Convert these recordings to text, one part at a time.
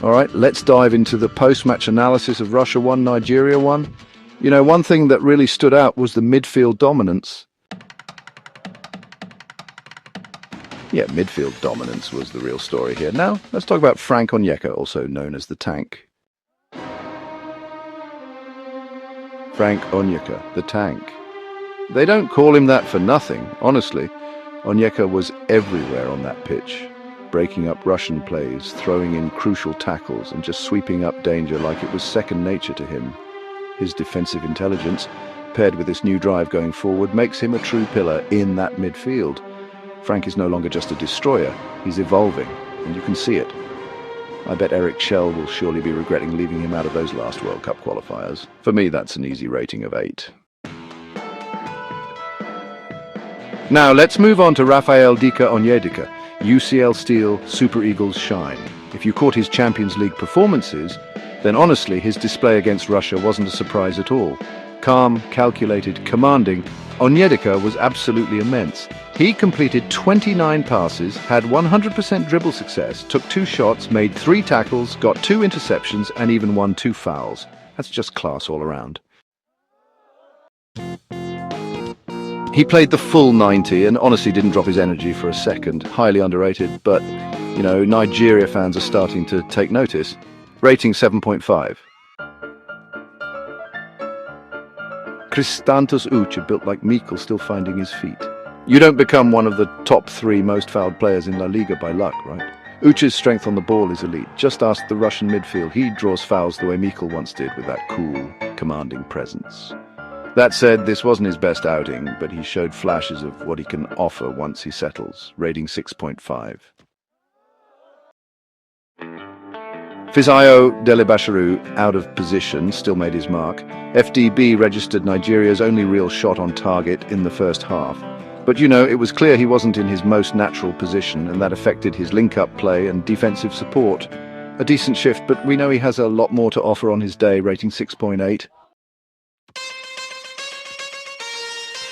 All right, let's dive into the post-match analysis of Russia 1, Nigeria 1. You know, one thing that really stood out was the midfield dominance. Yeah, midfield dominance was the real story here. Now, let's talk about Frank Onyeka, also known as the Tank. Frank Onyeka, the Tank. They don't call him that for nothing, honestly. Onyeka was everywhere on that pitch, breaking up Russian plays, throwing in crucial tackles, and just sweeping up danger like it was second nature to him. His defensive intelligence, paired with this new drive going forward, makes him a true pillar in that midfield. Frank is no longer just a destroyer, he's evolving, and you can see it. I bet Chelle will surely be regretting leaving him out of those last World Cup qualifiers. For me, that's an easy rating of 8. Now, let's move on to Rafael Dika Onyedika, UCL Steel, Super Eagles shine. If you caught his Champions League performances, then honestly, his display against Russia wasn't a surprise at all. Calm, calculated, commanding, Onyedika was absolutely immense. He completed 29 passes, had 100% dribble success, took 2 shots, made 3 tackles, got 2 interceptions, and even won 2 fouls. That's just class all around. He played the full 90 and honestly didn't drop his energy for a second. Highly underrated, but, you know, Nigeria fans are starting to take notice. Rating 7.5. Christantos Uche, built like Mikel, still finding his feet. You don't become one of the top 3 most fouled players in La Liga by luck, right? Uche's strength on the ball is elite. Just ask the Russian midfield. He draws fouls the way Mikel once did, with that cool, commanding presence. That said, this wasn't his best outing, but he showed flashes of what he can offer once he settles. Rating 6.5. Fisayo Delebashiru, out of position, still made his mark. FDB registered Nigeria's only real shot on target in the first half. But you know, it was clear he wasn't in his most natural position, and that affected his link-up play and defensive support. A decent shift, but we know he has a lot more to offer on his day, rating 6.8.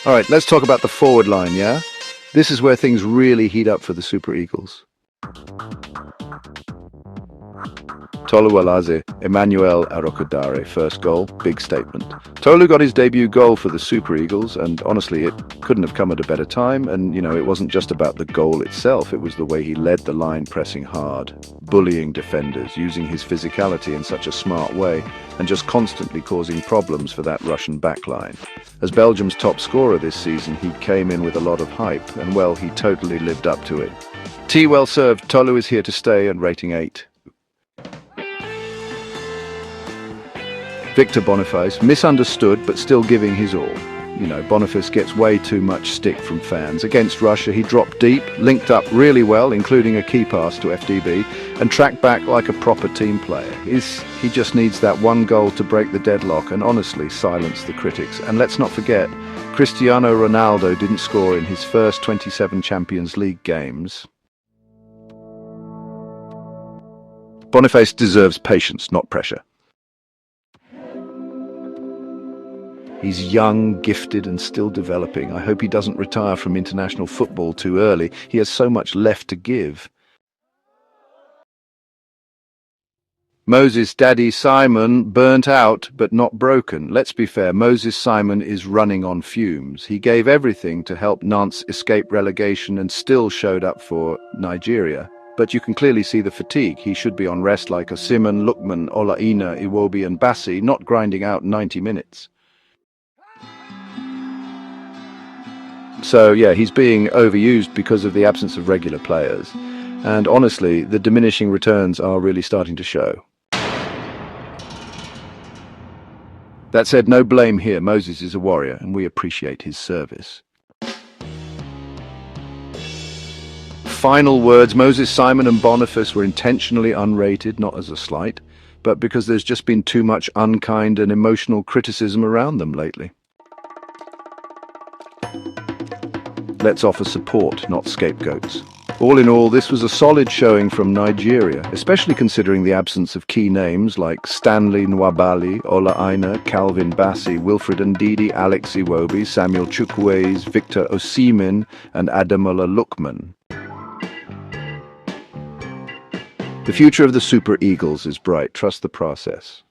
All right, let's talk about the forward line, yeah? This is where things really heat up for the Super Eagles. Tolu Alaze, Emmanuel Arokodare, first goal, big statement. Tolu got his debut goal for the Super Eagles, and honestly, it couldn't have come at a better time. And, you know, it wasn't just about the goal itself, it was the way he led the line, pressing hard, bullying defenders, using his physicality in such a smart way, and just constantly causing problems for that Russian backline. As Belgium's top scorer this season, he came in with a lot of hype, and well, he totally lived up to it. Well served, Tolu is here to stay, and rating 8. Victor Boniface, misunderstood but still giving his all. You know, Boniface gets way too much stick from fans. Against Russia, he dropped deep, linked up really well, including a key pass to FDB, and tracked back like a proper team player. He just needs that one goal to break the deadlock and honestly silence the critics. And let's not forget, Cristiano Ronaldo didn't score in his first 27 Champions League games. Boniface deserves patience, not pressure. He's young, gifted, and still developing. I hope he doesn't retire from international football too early. He has so much left to give. Moses' daddy Simon burnt out, but not broken. Let's be fair, Moses Simon is running on fumes. He gave everything to help Nantes escape relegation and still showed up for Nigeria. But you can clearly see the fatigue. He should be on rest like Osimhen, Lookman, Olaina, Iwobi, and Bassi, not grinding out 90 minutes. So yeah, he's being overused because of the absence of regular players. And honestly, the diminishing returns are really starting to show. That said, no blame here. Moses is a warrior, and we appreciate his service. Final words, Moses, Simon, and Boniface were intentionally unrated, not as a slight, but because there's just been too much unkind and emotional criticism around them lately. Let's offer support, not scapegoats. All in all, this was a solid showing from Nigeria, especially considering the absence of key names like Stanley Nwabali, Ola Aina, Calvin Bassi, Wilfred Ndidi, Alex Iwobi, Samuel Chukwueze, Victor Osimhen, and Ademola Lookman. The future of the Super Eagles is bright. Trust the process.